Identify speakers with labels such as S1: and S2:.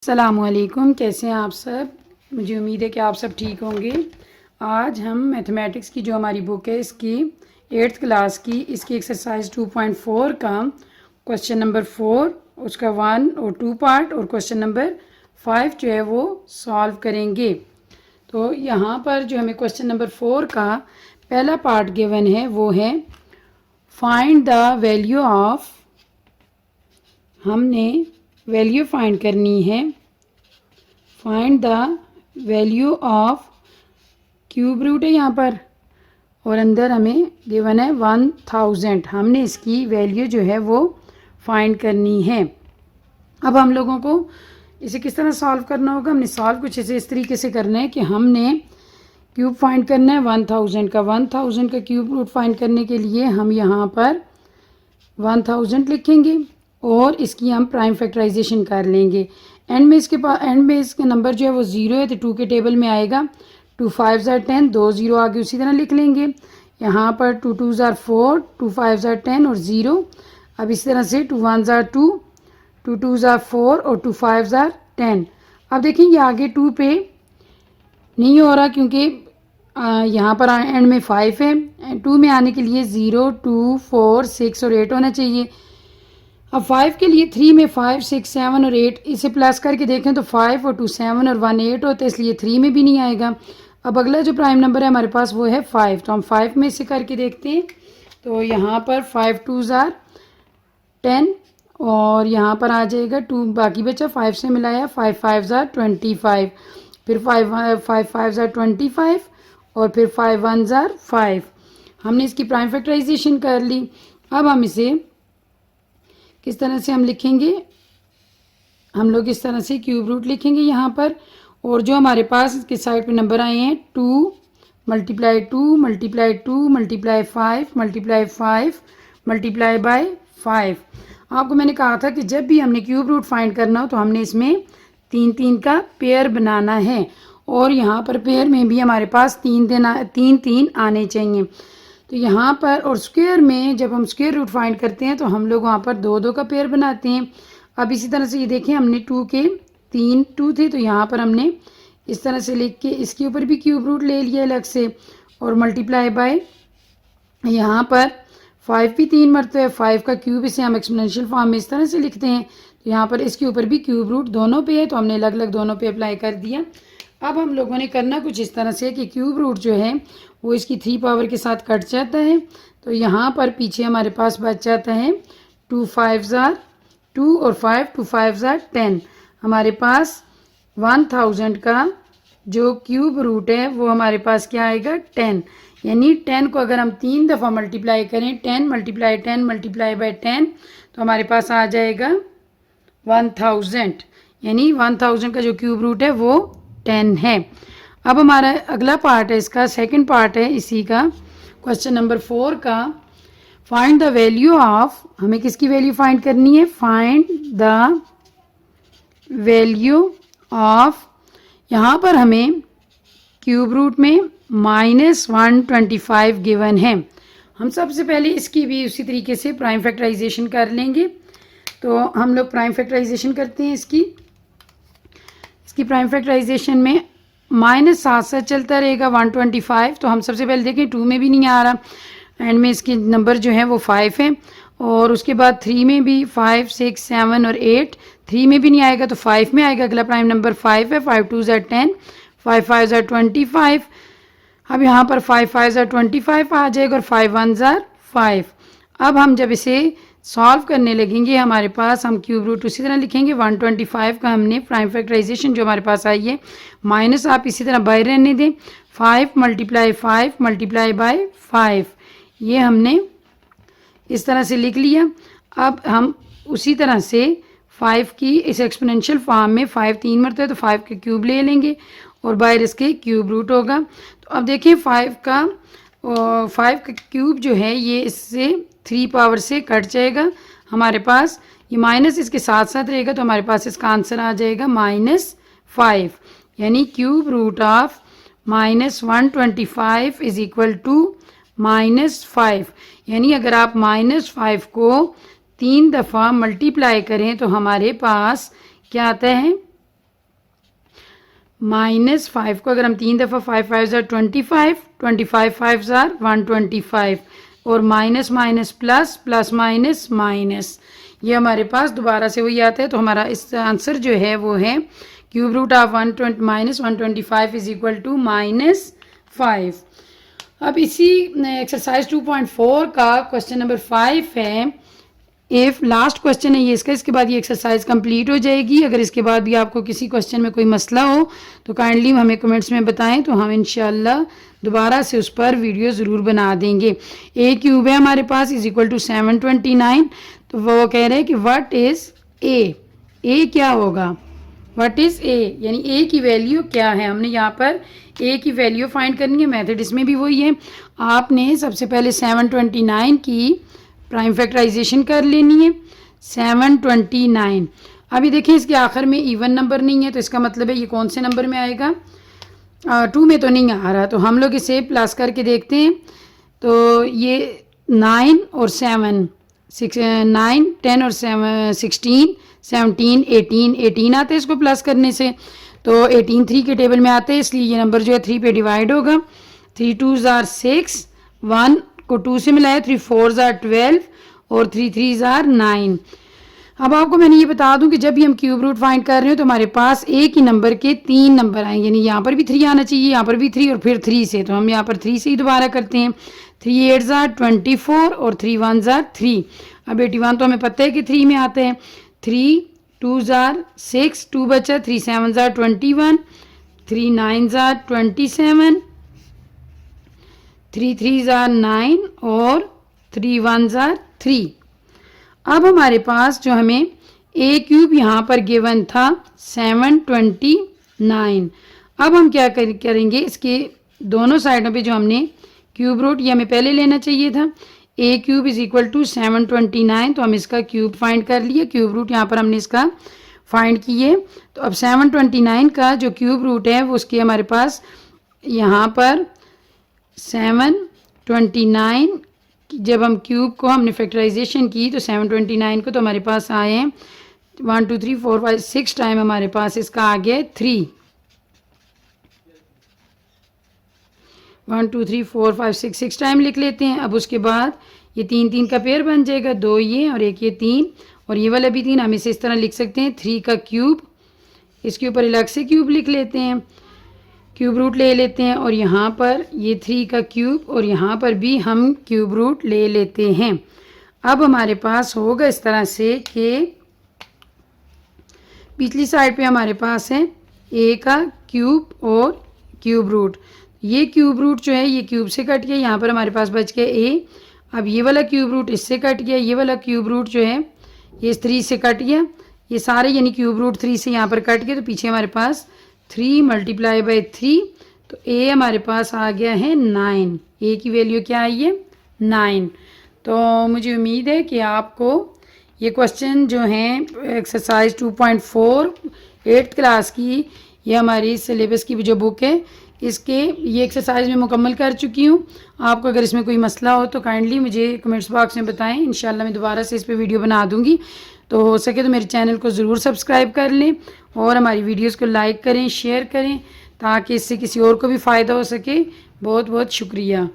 S1: अस्सलामुअलैकुम, कैसे हैं आप सब। मुझे उम्मीद है कि आप सब ठीक होंगे। आज हम मैथमेटिक्स की जो हमारी बुक है इसकी 8th क्लास की इसकी एक्सरसाइज 2.4 का क्वेश्चन नंबर 4 उसका 1 और 2 पार्ट और क्वेश्चन नंबर 5 जो है वो सॉल्व करेंगे। तो यहाँ पर जो हमें क्वेश्चन नंबर 4 का पहला पार्ट गिवन है वो है फाइंड द वैल्यू ऑफ, हमने वैल्यू फाइंड करनी है। Find the value of cube root है यहाँ पर और अंदर हमें गिवन है 1000। हमने इसकी वैल्यू जो है वो फाइंड करनी है। अब हम लोगों को इसे किस तरह सॉल्व करना होगा। हमने सॉल्व कुछ इस तरीके से करना है कि हमने क्यूब फाइंड करना है 1000 का। 1000 का क्यूब रूट फाइंड करने के लिए हम यहाँ पर 1000 लिखेंगे और इसकी हम प्राइम फैक्टराइजेशन कर लेंगे। एंड में इसके नंबर जो है वो 0 है तो 2 के टेबल में आएगा। 2 5 are 10, 2 0 आगे उसी तरह लिख लेंगे। यहाँ पर 2 2 are 4, 2 5 are 10 और 0। अब इस तरह से 2 1 are 2, 2 2 are 4 और 2 5 are 10। अब देखेंगे आगे 2 पे नहीं हो रहा क्योंकि यहाँ पर एंड में 5 है। 2 में आने के लिए 0 2 4 6 और 8 होना चाहिए। अब 5 के लिए 3 में 5 6 7 और 8, इसे प्लस करके देखें तो 5 और 2 7 और 1 8 होता है, इसलिए 3 में भी नहीं आएगा। अब अगला जो प्राइम नंबर है हमारे पास वो है 5, तो हम 5 में इसे करके देखते हैं। तो यहाँ पर 5 2 are 10 और यहाँ पर आ जाएगा 2, बाकी बचा 5 से मिलाया 5 5 are 25, फिर 5 5 are 25 और फिर 5 1 are 5। हमने इसकी प्राइम फैक्टराइजेशन कर ली। अब हम इसे किस तरह से हम लिखेंगे, हम लोग इस तरह से क्यूब रूट लिखेंगे यहाँ पर। और जो हमारे पास इसके साइड पे नंबर आए हैं 2 multiply 2 multiply 2 multiply 5 multiply 5 multiply by 5। आपको मैंने कहा था कि जब भी हमने क्यूब रूट फाइंड करना हो तो हमने इसमें 3 3 का पेयर बनाना है और यहाँ पर पेयर में भी हमारे पास 3 3 आने चाहिए। तो यहाँ पर और स्क्वायर में जब हम स्क्वायर रूट फाइंड करते हैं तो हम लोग वहाँ पर 2 2 का पेयर बनाते हैं। अब इसी तरह से ये देखें हमने 2 के 3 2 थे तो यहाँ पर हमने इस तरह से लिख के इसके ऊपर भी क्यूब रूट ले लिया अलग से और मल्टीप्लाई बाय यहाँ पर 5 भी 3 मरतबा है 5 का क्यूब, इसे हम एक्सपोनेंशियल फॉर्म में इस तरह से लिखते हैं। तो यहाँ पर इसके ऊपर भी क्यूब रूट दोनों पे है तो हमने अलग अलग दोनों पे अप्लाई कर दिया। अब हम लोगों ने करना कुछ इस तरह से कि क्यूब रूट जो है वो इसकी 3 पावर के साथ कट जाता है। तो यहाँ पर पीछे हमारे पास बच जाता है 2 5 are 2 और 5 2 5 are 10। हमारे पास 1000 का जो क्यूब रूट है वो हमारे पास क्या आएगा 10। यानी 10 को अगर हम 3 दफ़ा मल्टीप्लाई करें 10 मल्टीप्लाई 10 मल्टीप्लाई बाय 10 तो हमारे पास आ जाएगा 1000। यानी 1000 का जो क्यूब रूट है वो 10 है। अब हमारा अगला पार्ट है, इसका सेकंड पार्ट है इसी का क्वेश्चन नंबर 4 का। फाइंड द वैल्यू ऑफ, हमें किसकी वैल्यू फाइंड करनी है, फाइंड द वैल्यू ऑफ, यहाँ पर हमें क्यूब रूट में -125 गिवन है। हम सबसे पहले इसकी भी उसी तरीके से प्राइम फैक्टराइजेशन कर लेंगे। तो हम लोग प्राइम फैक्टराइजेशन करते हैं इसकी प्राइम फैक्टराइजेशन में -7 से चलता रहेगा 125। तो हम सबसे पहले देखें 2 में भी नहीं आ रहा, एंड में इसके नंबर जो है वो 5 है और उसके बाद 3 में भी 5 6 7 और 8, 3 में भी नहीं आएगा तो 5 में आएगा। अगला प्राइम नंबर 5 है। 5 2 are 10, 5 5 are 25। अब यहाँ पर 5 5 are 25 आ जाएगा और 5 1 are 5। अब हम जब इसे सॉल्व करने लगेंगे हमारे पास हम क्यूब रूट उसी तरह लिखेंगे। 125 का हमने प्राइम फैक्टराइजेशन जो हमारे पास आई है माइनस आप इसी तरह बाहर रहने दें 5 मल्टीप्लाई 5 मल्टीप्लाई बाय 5, ये हमने इस तरह से लिख लिया। अब हम उसी तरह से 5 की इस एक्सपोनेंशियल फॉर्म में 5 3 मरते हैं तो 5 के क्यूब ले लेंगे और बाहर इसके क्यूब रूट होगा। तो अब देखिए 5 का क्यूब जो है ये इससे 3 पावर से कट जाएगा। हमारे पास ये माइनस इसके साथ साथ रहेगा तो हमारे पास इसका आंसर आ जाएगा -5। यानी cube root of -125 is equal to -5। यानी अगर आप -5 को 3 दफ़ा मल्टीप्लाई करें तो हमारे पास क्या आता है -5 को अगर हम 3 दफ़ा 5 5 ज़ार 25, 25 5 ज़ार 125 और minus minus plus plus minus minus, ये हमारे पास दोबारा से वही आता है। तो हमारा इस आंसर जो है वो है cube root of -125 is equal to -5। अब इसी एक्सरसाइज 2.4 का क्वेश्चन नंबर 5 है। इफ़ लास्ट क्वेश्चन है ये इसका, इसके बाद ये एक्सरसाइज कंप्लीट हो जाएगी। अगर इसके बाद भी आपको किसी क्वेश्चन में कोई मसला हो तो काइंडली हमें कमेंट्स में बताएं, तो हम इंशाल्लाह दोबारा से उस पर वीडियो ज़रूर बना देंगे। ए क्यूब है हमारे पास इज इक्वल टू 729। तो वो कह रहे हैं कि व्हाट इज़ ए क्या होगा, व्हाट इज़ ए, यानी ए की वैल्यू क्या है। हमने यहाँ पर ए की वैल्यू फाइंड करनी है। मेथड इसमें भी वही है, आपने सबसे पहले 729 की प्राइम फैक्टराइजेशन कर लेनी है। 729, अभी देखिए इसके आखिर में इवन नंबर नहीं है, तो इसका मतलब है ये कौन से नंबर में आएगा, 2 में तो नहीं आ रहा। तो हम लोग इसे प्लस करके देखते हैं। तो ये 9 और 7, 9 10 और 7 16 17 18 आते हैं इसको प्लस करने से। तो 18 3 के टेबल में आते हैं, इसलिए ये नंबर जो है 3 पे डिवाइड होगा। 3 2 ज़ार 6, 1 को 2 से मिलाया, 3 4 ज़ार 12 और 3 3 ज़ार 9। अब आपको मैंने ये बता दूं कि जब भी हम क्यूब रूट फाइंड कर रहे हो तो हमारे पास एक ही नंबर के 3 नंबर आएंगे, यानी यहाँ पर भी 3 आना चाहिए, यहाँ पर भी 3 और फिर 3 से। तो हम यहाँ पर 3 से ही दोबारा करते हैं। 3 8 ज़ार 24 और 3 1 ज़ार 3। अब 81 तो हमें पता है कि 3 में आते हैं। 3 2 ज़ार 6, 2 बचा, 3 7 ज़ार 21, 3 9 ज़ार 27, 3 3 ज़ार 9 और 3 1 ज़ार 3। अब हमारे पास जो हमें ए क्यूब यहाँ पर गिवन था 729। अब हम क्या करेंगे, इसके दोनों साइडों पे जो हमने क्यूब रूट, ये हमें पहले लेना चाहिए था। ए क्यूब इज इक्वल टू 729, तो हम इसका क्यूब फाइंड कर लिए। क्यूब रूट यहाँ पर हमने इसका फाइंड किए। तो अब 729 का जो क्यूब रूट है वो उसके हमारे पास यहाँ पर 729, जब हम क्यूब को हमने फैक्टराइजेशन की तो 729 को तो हमारे पास आए हैं 1 2 3 4 5 6 टाइम, हमारे पास इसका आ गया 3। 1 2 3 4 5 6 टाइम लिख लेते हैं। अब उसके बाद ये 3 3 का पेयर बन जाएगा, 2 ये और एक ये 3, और ये वाला भी 3। हम इसे इस तरह लिख सकते हैं 3 का क्यूब, इसके ऊपर अलग से क्यूब लिख लेते हैं, क्यूब रूट ले लेते हैं, और यहाँ पर ये 3 का क्यूब और यहाँ पर भी हम क्यूब रूट ले लेते हैं। अब हमारे पास होगा इस तरह से कि पिछली साइड पे हमारे पास है ए का क्यूब और क्यूब रूट। ये क्यूब रूट जो है ये क्यूब से कट गया, यहाँ पर हमारे पास बच गया ए। अब ये वाला क्यूब रूट इससे कट गया, ये वाला क्यूब रूट जो है ये 3 से कट गया, ये सारे यानी क्यूब रूट 3 से यहाँ पर कट गए। तो पीछे हमारे पास 3 मल्टीप्लाई बाई 3, तो ए हमारे पास आ गया है 9। ए की वैल्यू क्या आई है 9। तो मुझे उम्मीद है कि आपको ये क्वेश्चन जो हैं एक्सरसाइज 2.4 8th क्लास की, ये हमारी सिलेबस की जो बुक है इसके ये एक्सरसाइज में मुकम्मल कर चुकी हूँ। आपको अगर इसमें कोई मसला हो तो काइंडली मुझे कमेंट्स बॉक्स में बताएं, इंशाल्लाह मैं दोबारा से इस पर वीडियो बना दूँगी। तो हो सके तो मेरे चैनल को ज़रूर सब्सक्राइब कर लें और हमारी वीडियोस को लाइक करें, शेयर करें, ताकि इससे किसी और को भी फ़ायदा हो सके। बहुत बहुत शुक्रिया।